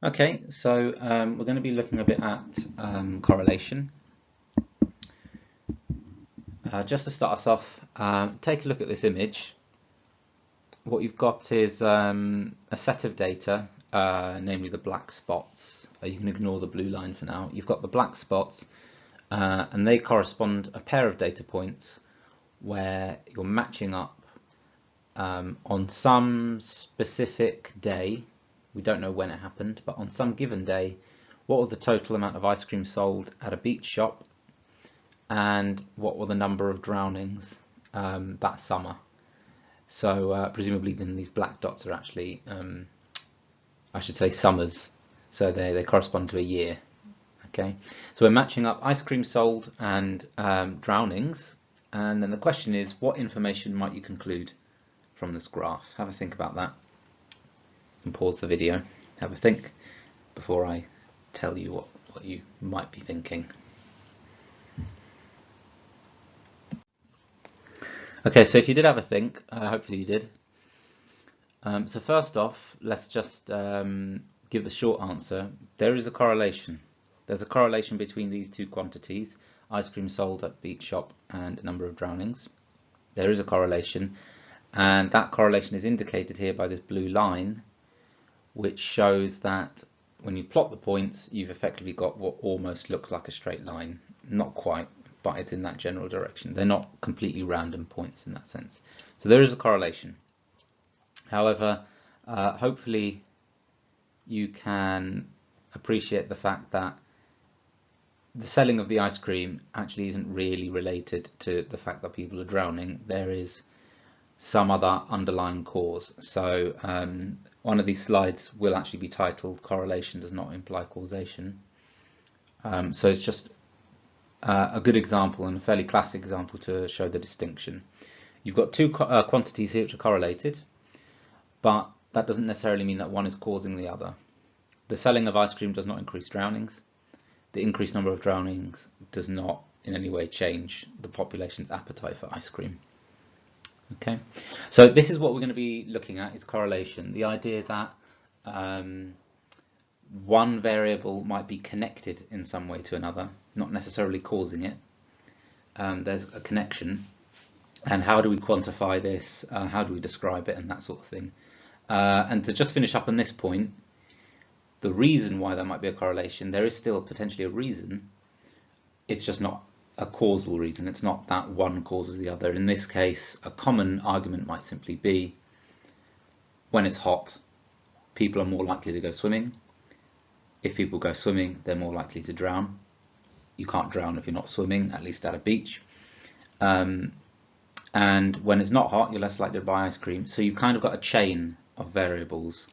Okay, so we're going to be looking a bit at correlation. Just to start us off, take a look at this image. What you've got is a set of data, namely the black spots. You can ignore the blue line for now. You've got the black spots, and they correspond a pair of data points where you're matching up on some specific day. We don't know when it happened, but on some given day, what was the total amount of ice cream sold at a beach shop, and what were the number of drownings that summer. So presumably then these black dots are actually, I should say, summers, so they correspond to a year. Okay, so we're matching up ice cream sold and drownings, and then the question is, what information might you conclude from this graph? Have a think about that, and pause the video, have a think before I tell you what you might be thinking. Okay, so if you did have a think, hopefully you did. So first off, let's just give the short answer. There is a correlation. There's a correlation between these two quantities, ice cream sold at beach shop and number of drownings. There is a correlation, and that correlation is indicated here by this blue line, which shows that when you plot the points, you've effectively got what almost looks like a straight line. Not quite, but it's in that general direction. They're not completely random points in that sense. So there is a correlation. However, hopefully you can appreciate the fact that the selling of the ice cream actually isn't really related to the fact that people are drowning. There is some other underlying cause. So one of these slides will actually be titled "Correlation does not imply causation." So it's just a good example and a fairly classic example to show the distinction. You've got two quantities here which are correlated, but that doesn't necessarily mean that one is causing the other. The selling of ice cream does not increase drownings. The increased number of drownings does not in any way change the population's appetite for ice cream. Okay, so this is what we're going to be looking at, is correlation. The idea that one variable might be connected in some way to another, not necessarily causing it. There's a connection, and how do we quantify this? How do we describe it, and that sort of thing. And to just finish up on this point, the reason why there might be a correlation, there is still potentially a reason. It's just not a causal reason. It's not that one causes the other. In this case, a common argument might simply be, when it's hot, people are more likely to go swimming. If people go swimming, they're more likely to drown. You can't drown if you're not swimming, at least at a beach. And when it's not hot, you're less likely to buy ice cream. So you've kind of got a chain of variables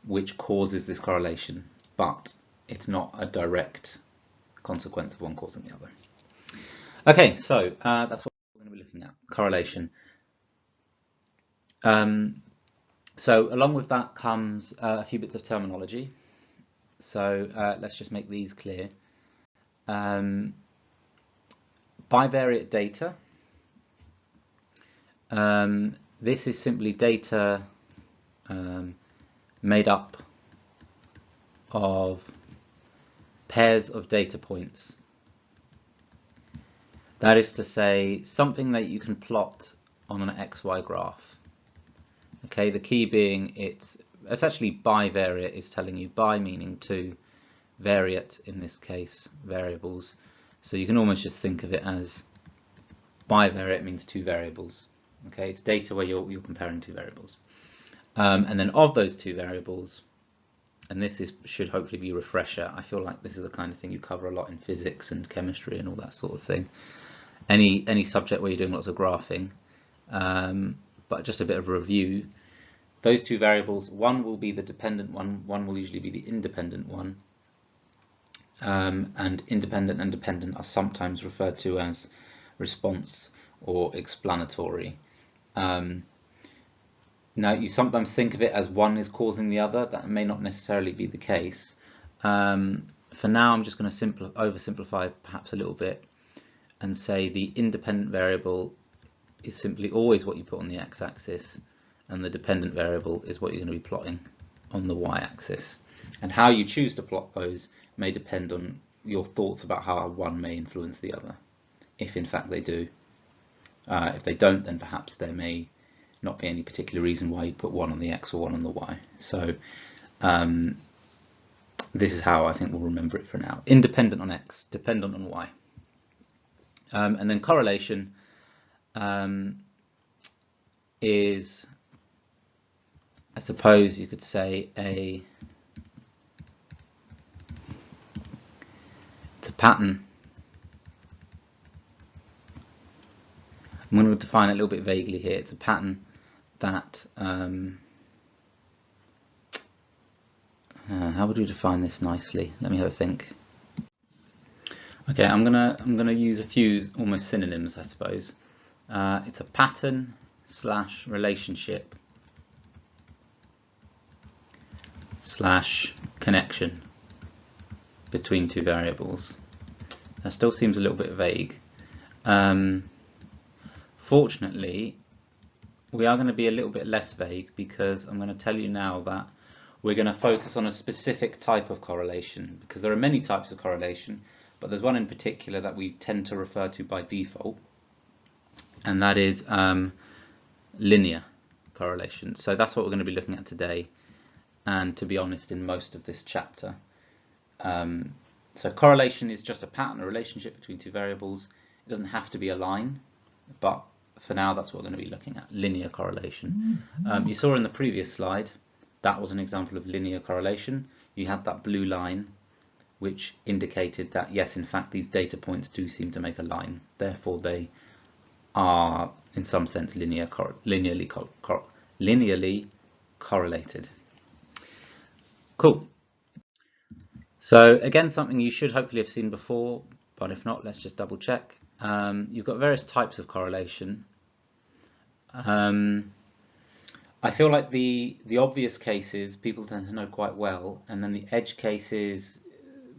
which causes this correlation, but it's not a direct consequence of one causing the other. Okay, so that's what we're going to be looking at, correlation. So along with that comes a few bits of terminology. So let's just make these clear. Bivariate data. This is simply data made up of pairs of data points. That is to say, something that you can plot on an XY graph. Okay, the key being it's essentially bivariate is telling you bi meaning two, variate in this case variables. So you can almost just think of it as bivariate means two variables. Okay, it's data where you're comparing two variables. And then of those two variables, and this should hopefully be a refresher. I feel like this is the kind of thing you cover a lot in physics and chemistry and all that sort of thing. Any subject where you're doing lots of graphing, but just a bit of a review. Those two variables, one will be the dependent one, one will usually be the independent one. And independent and dependent are sometimes referred to as response or explanatory. Now, you sometimes think of it as one is causing the other. That may not necessarily be the case. For now, I'm just going to oversimplify perhaps a little bit and say the independent variable is simply always what you put on the x-axis, and the dependent variable is what you're going to be plotting on the y-axis. And how you choose to plot those may depend on your thoughts about how one may influence the other, if in fact they do. If they don't, then perhaps there may not be any particular reason why you put one on the X or one on the Y. So this is how I think we'll remember it for now. Independent on X, dependent on Y. And then correlation is, I suppose you could say, it's a pattern. I'm going to define it a little bit vaguely here. It's a pattern that how would we define this nicely? Let me have a think. Okay, I'm gonna use a few almost synonyms, I suppose. It's a pattern / relationship / connection between two variables. That still seems a little bit vague. Fortunately, we are going to be a little bit less vague, because I'm going to tell you now that we're going to focus on a specific type of correlation, because there are many types of correlation, but there's one in particular that we tend to refer to by default, and that is linear correlation. So that's what we're going to be looking at today, and to be honest, in most of this chapter. So correlation is just a pattern, a relationship between two variables. It doesn't have to be a line, but for now that's what we're going to be looking at, linear correlation. You saw in the previous slide, that was an example of linear correlation. You had that blue line, which indicated that yes, in fact, these data points do seem to make a line. Therefore, they are, in some sense, linearly correlated. Cool. So again, something you should hopefully have seen before, but if not, let's just double check. You've got various types of correlation. I feel like the obvious cases people tend to know quite well, and then the edge cases,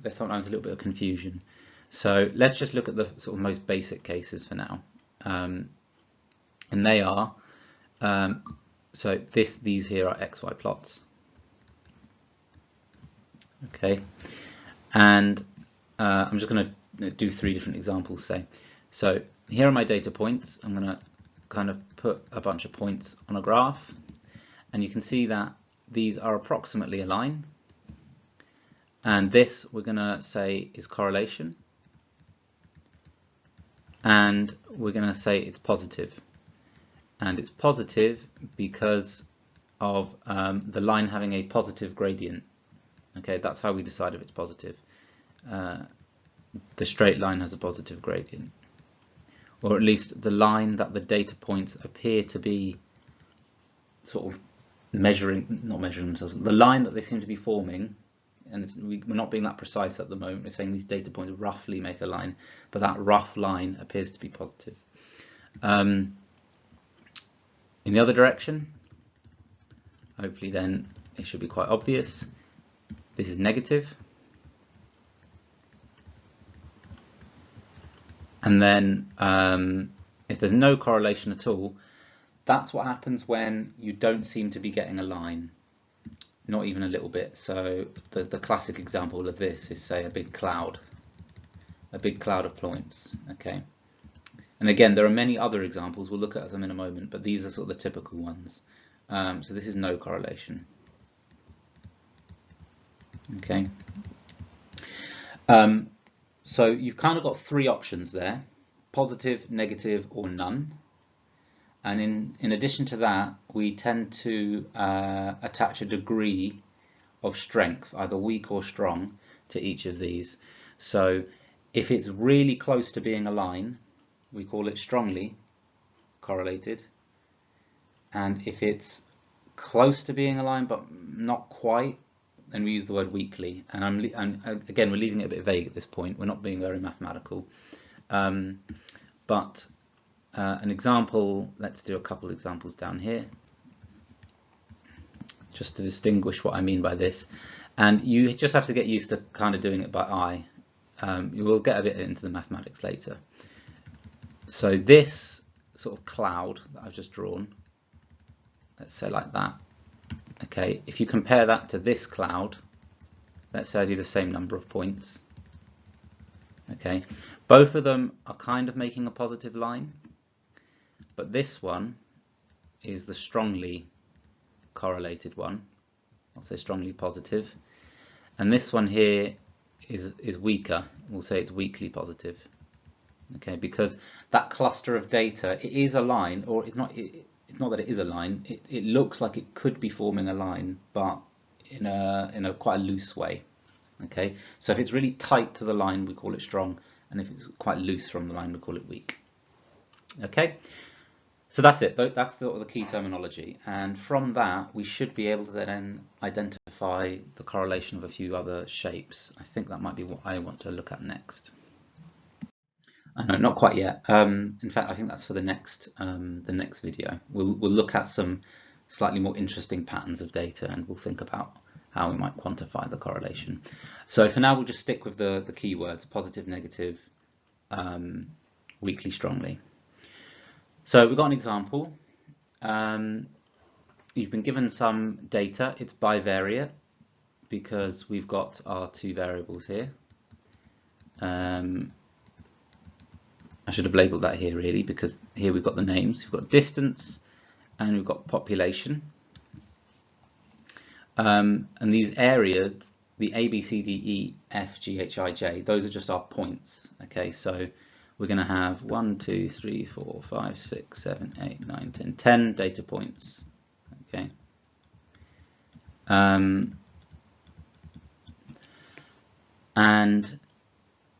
there's sometimes a little bit of confusion. So let's just look at the sort of most basic cases for now. And they are, so these here are XY plots. Okay, and I'm just going to do 3 different examples, say. So here are my data points. I'm going to kind of put a bunch of points on a graph, and you can see that these are approximately a line, and this we're going to say is correlation, and we're going to say it's positive, and it's positive because of the line having a positive gradient. Okay, that's how we decide if it's positive. The straight line has a positive gradient, or at least the line that the data points appear to be sort of not measuring themselves, the line that they seem to be forming, and we're not being that precise at the moment, we're saying these data points roughly make a line, but that rough line appears to be positive. In the other direction, hopefully then it should be quite obvious. This is negative. And then if there's no correlation at all, that's what happens when you don't seem to be getting a line, not even a little bit. So the classic example of this is, say, a big cloud of points. Okay, and again, there are many other examples, we'll look at them in a moment, but these are sort of the typical ones. So this is no correlation. Okay, so you've kind of got 3 options there: positive, negative, or none. And in addition to that, we tend to attach a degree of strength, either weak or strong, to each of these. So if it's really close to being a line, we call it strongly correlated. And if it's close to being a line but not quite, then we use the word weakly. And again, we're leaving it a bit vague at this point. We're not being very mathematical. But an example, let's do a couple examples down here, just to distinguish what I mean by this. And you just have to get used to kind of doing it by eye. You will get a bit into the mathematics later. So this sort of cloud that I've just drawn, let's say like that. Okay, if you compare that to this cloud, let's say I do the same number of points. Okay, both of them are kind of making a positive line, but this one is the strongly correlated one. I'll say strongly positive, and this one here is weaker. We'll say it's weakly positive. Okay, because that cluster of data, it is a line, or it's not. It's not that it is a line. It looks like it could be forming a line, but in a quite a loose way. Okay, so if it's really tight to the line, we call it strong, and if it's quite loose from the line, we call it weak. Okay, so that's it. That's the key terminology, and from that we should be able to then identify the correlation of a few other shapes. I think that might be what I want to look at next. No, not quite yet. In fact, I think that's for the next video. We'll look at some slightly more interesting patterns of data, and we'll think about how we might quantify the correlation. So for now, we'll just stick with the keywords: positive, negative, weakly, strongly. So we've got an example. You've been given some data. It's bivariate because we've got our two variables here. I should have labelled that here really, because here we've got the names. We've got distance and we've got population. And these areas, the A, B, C, D, E, F, G, H, I, J, those are just our points. Okay, so we're going to have 1, 2, 3, 4, 5, 6, 7, 8, 9, 10, 10 data points. Okay. And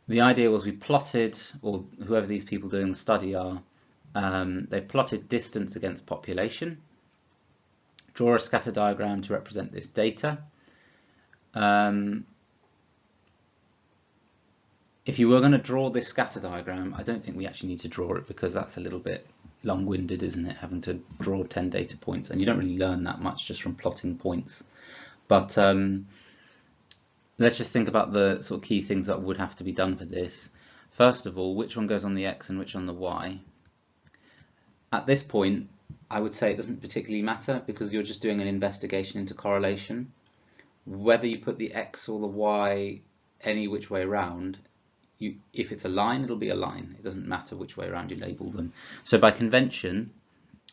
the idea was we plotted, or whoever these people doing the study are, they plotted distance against population. Draw a scatter diagram to represent this data. If you were going to draw this scatter diagram, I don't think we actually need to draw it, because that's a little bit long-winded, isn't it, having to draw 10 data points, and you don't really learn that much just from plotting points. But let's just think about the sort of key things that would have to be done for this. First of all, which one goes on the X and which on the Y? At this point, I would say it doesn't particularly matter, because you're just doing an investigation into correlation. Whether you put the X or the Y any which way around, if it's a line, it'll be a line. It doesn't matter which way around you label them. So by convention,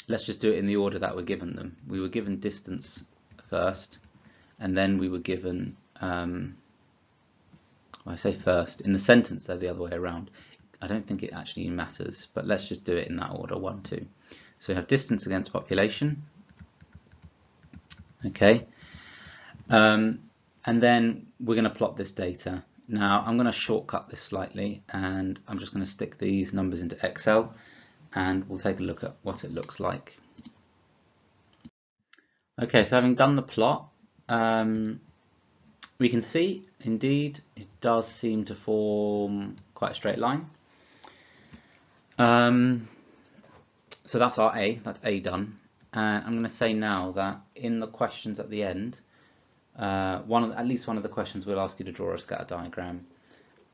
let's just do it in the order that we're given them. We were given distance first, and then we were given, well, I say first, in the sentence they're the other way around. I don't think it actually matters, but let's just do it in that order, 1, 2. So we have distance against population. Okay. And then we're going to plot this data. Now I'm going to shortcut this slightly, and I'm just going to stick these numbers into Excel, and we'll take a look at what it looks like. Okay, so having done the plot, we can see indeed it does seem to form quite a straight line. So that's our A, that's A done. And I'm going to say now that in the questions at the end, at least one of the questions will ask you to draw a scatter diagram.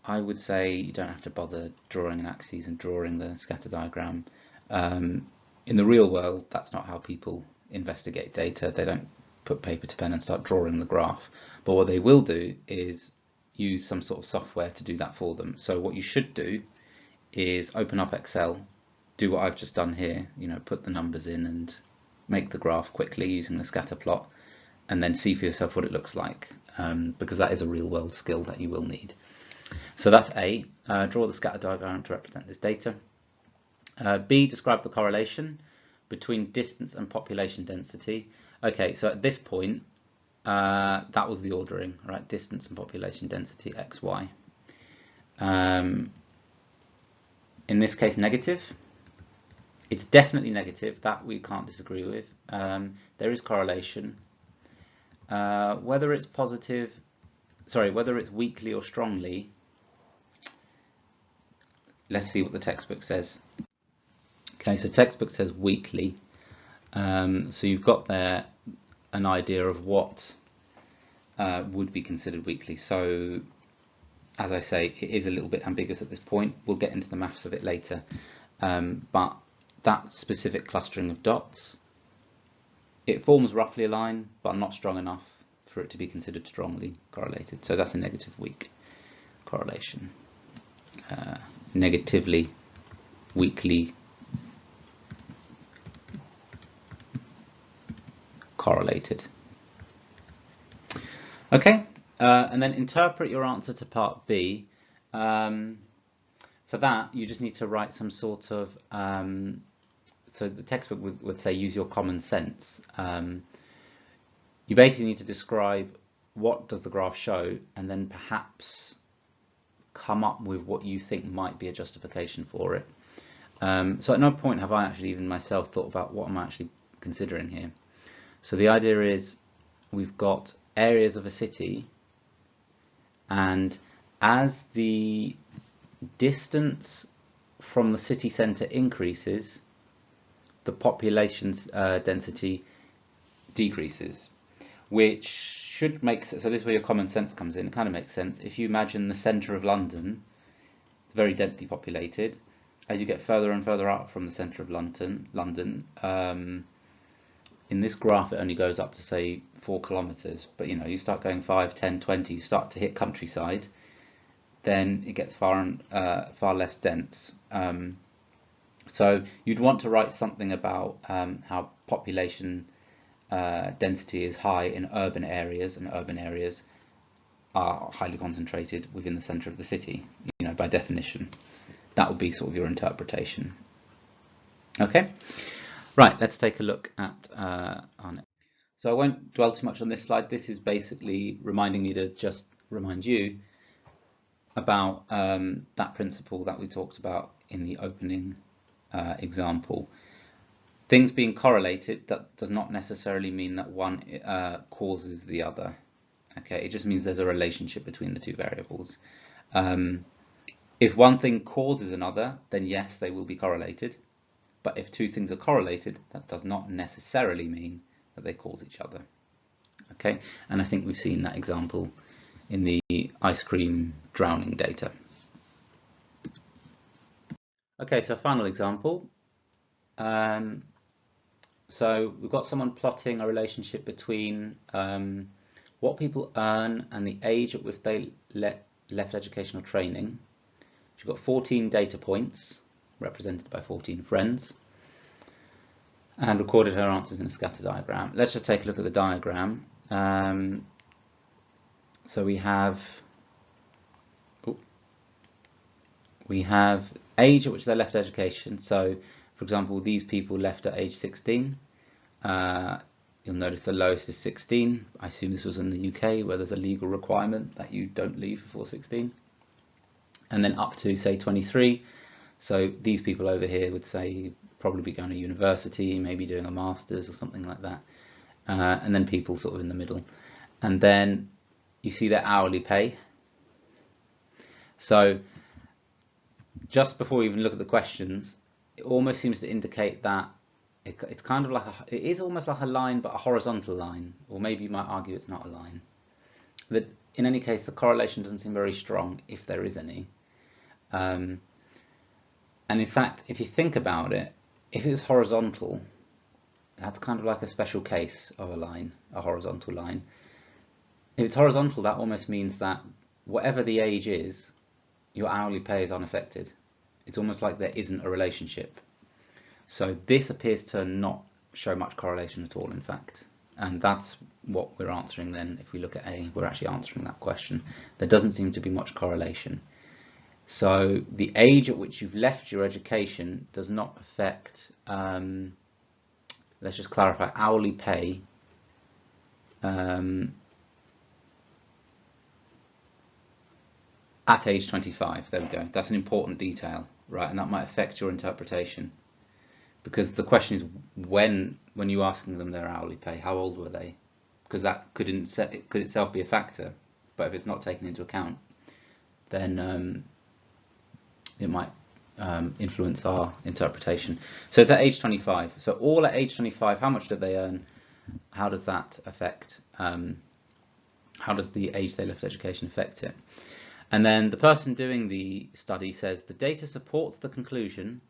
I would say you don't have to bother drawing an axis and drawing the scatter diagram. In the real world, that's not how people investigate data. They don't put paper to pen and start drawing the graph. But what they will do is use some sort of software to do that for them. So what you should do is open up Excel, do what I've just done here, put the numbers in and make the graph quickly using the scatter plot, and then see for yourself what it looks like, because that is a real world skill that you will need. So that's A, draw the scatter diagram to represent this data. B, describe the correlation between distance and population density. Okay, so at this point, that was the ordering, right? Distance and population density, X, Y. In this case, negative. It's definitely negative, that we can't disagree with. There is correlation. Whether it's whether it's weakly or strongly, let's see what the textbook says. Okay, so textbook says weakly. So you've got there an idea of what would be considered weakly. So as I say, it is a little bit ambiguous at this point. We'll get into the maths of it later. But that specific clustering of dots, it forms roughly a line, but not strong enough for it to be considered strongly correlated. So that's a negative weak correlation. Negatively weakly correlated. Okay, and then interpret your answer to part B. For that, you just need to write some sort of, so the textbook would say use your common sense. You basically need to describe what does the graph show, and then perhaps come up with what you think might be a justification for it. So at no point have I actually even myself thought about what I'm actually considering here. So the idea is we've got areas of a city, and as the distance from the city centre increases, the population's density decreases, which should make sense. So this is where your common sense comes in. It kind of makes sense. If you imagine the centre of London, it's very densely populated. As you get further and further out from the centre of London, in this graph it only goes up to say 4 kilometres, but you know, you start going 5, 10, 20, you start to hit countryside, then it gets far less dense. So you'd want to write something about how population density is high in urban areas, and urban areas are highly concentrated within the centre of the city, you know, by definition. That would be sort of your interpretation. Okay, right, let's take a look at on it. So I won't dwell too much on this slide. This is basically reminding me to just remind you about that principle that we talked about in the opening example. Things being correlated, that does not necessarily mean that one causes the other. Okay, it just means there's a relationship between the two variables. If one thing causes another, then yes, they will be correlated. But if two things are correlated, that does not necessarily mean that they cause each other. Okay, and I think we've seen that example in the ice cream drowning data. Okay, so final example. So we've got someone plotting a relationship between what people earn and the age at which they left educational training. She's got 14 data points represented by 14 friends, and recorded her answers in a scatter diagram. Let's just take a look at the diagram. So we have age at which they left education. So for example, these people left at age 16. You'll notice the lowest is 16. I assume this was in the UK, where there's a legal requirement that you don't leave before 16. And then up to say 23. So these people over here would say probably be going to university, maybe doing a master's or something like that. And then people sort of in the middle. And then you see their hourly pay. So just before we even look at the questions, it almost seems to indicate that it's kind of like it is almost like a line, but a horizontal line, or maybe you might argue it's not a line. That in any case, the correlation doesn't seem very strong, if there is any. And in fact, if you think about it, if it was horizontal, that's kind of like a special case of a line, a horizontal line. If it's horizontal, that almost means that whatever the age is, your hourly pay is unaffected. It's almost like there isn't a relationship. So this appears to not show much correlation at all, in fact. And that's what we're answering then. If we look at A, we're actually answering that question. There doesn't seem to be much correlation. So the age at which you've left your education does not affect, let's just clarify, hourly pay. At age 25, there we go. That's an important detail, right? And that might affect your interpretation, because the question is when you're asking them their hourly pay, how old were they? Because that could itself be a factor, but if it's not taken into account, then it might influence our interpretation. So it's at age 25. So all at age 25, how much did they earn? How does that affect? How does the age they left education affect it? And then the person doing the study says the data supports the conclusion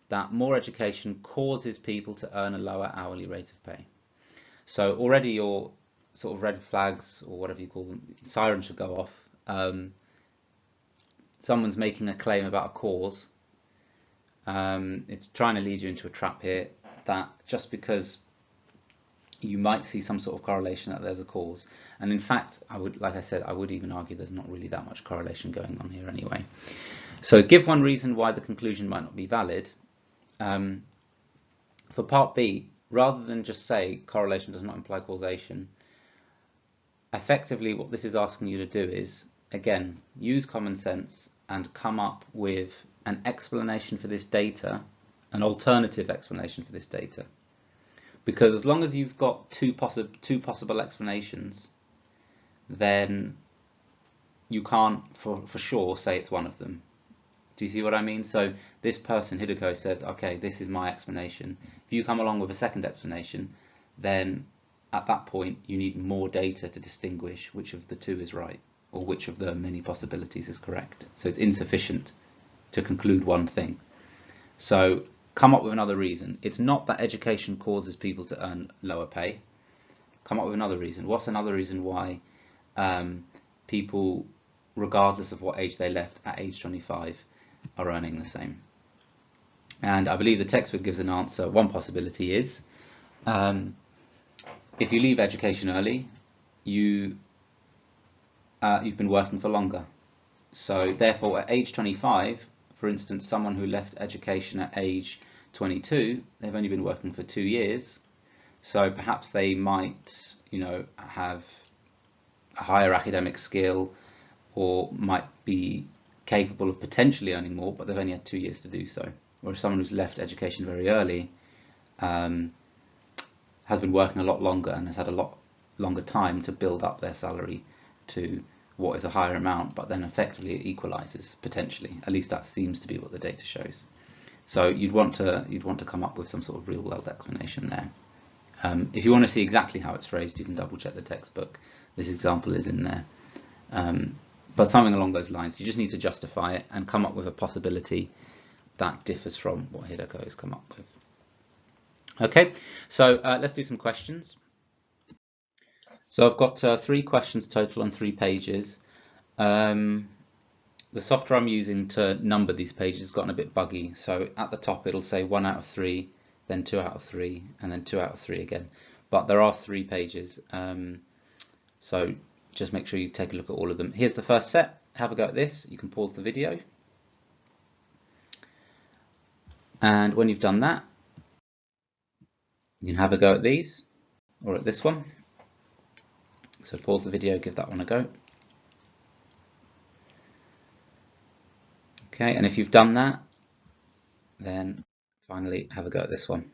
that more education causes people to earn a lower hourly rate of pay. So already you're sort of red flags, or whatever you call them, sirens should go off. Someone's making a claim about a cause. It's trying to lead you into a trap here, that just because you might see some sort of correlation that there's a cause. And in fact, like I said, I would even argue there's not really that much correlation going on here anyway. So give one reason why the conclusion might not be valid. For part B, rather than just say correlation does not imply causation, effectively what this is asking you to do is, again, use common sense and come up with an explanation for this data, an alternative explanation for this data. Because as long as you've got two possible explanations, then you can't for sure say it's one of them. Do you see what I mean? So this person, Hideko, says, okay, this is my explanation. If you come along with a second explanation, then at that point you need more data to distinguish which of the two is right, or which of the many possibilities is correct. So it's insufficient to conclude one thing. So come up with another reason. It's not that education causes people to earn lower pay. Come up with another reason. What's another reason why people, regardless of what age they left at age 25, are earning the same? And I believe the textbook gives an answer. One possibility is, if you leave education early, you've been working for longer. So therefore, at age 25, for instance, someone who left education at age 22, they've only been working for 2 years. So perhaps they might, have a higher academic skill, or might be capable of potentially earning more, but they've only had 2 years to do so. Whereas someone who's left education very early has been working a lot longer and has had a lot longer time to build up their salary to what is a higher amount, but then effectively it equalizes potentially. At least that seems to be what the data shows. So you'd want to come up with some sort of real world explanation there. If you want to see exactly how it's phrased, you can double check the textbook. This example is in there. But something along those lines. You just need to justify it and come up with a possibility that differs from what Hideko has come up with. Okay, so let's do some questions. So I've got 3 questions total on 3 pages. The software I'm using to number these pages has gotten a bit buggy. So at the top it'll say 1 out of 3, then 2 out of 3, and then 2 out of 3 again. But there are 3 pages. So just make sure you take a look at all of them. Here's the first set. Have a go at this. You can pause the video. And when you've done that, you can have a go at these, or at this one. So pause the video, give that one a go. Okay, and if you've done that, then finally have a go at this one.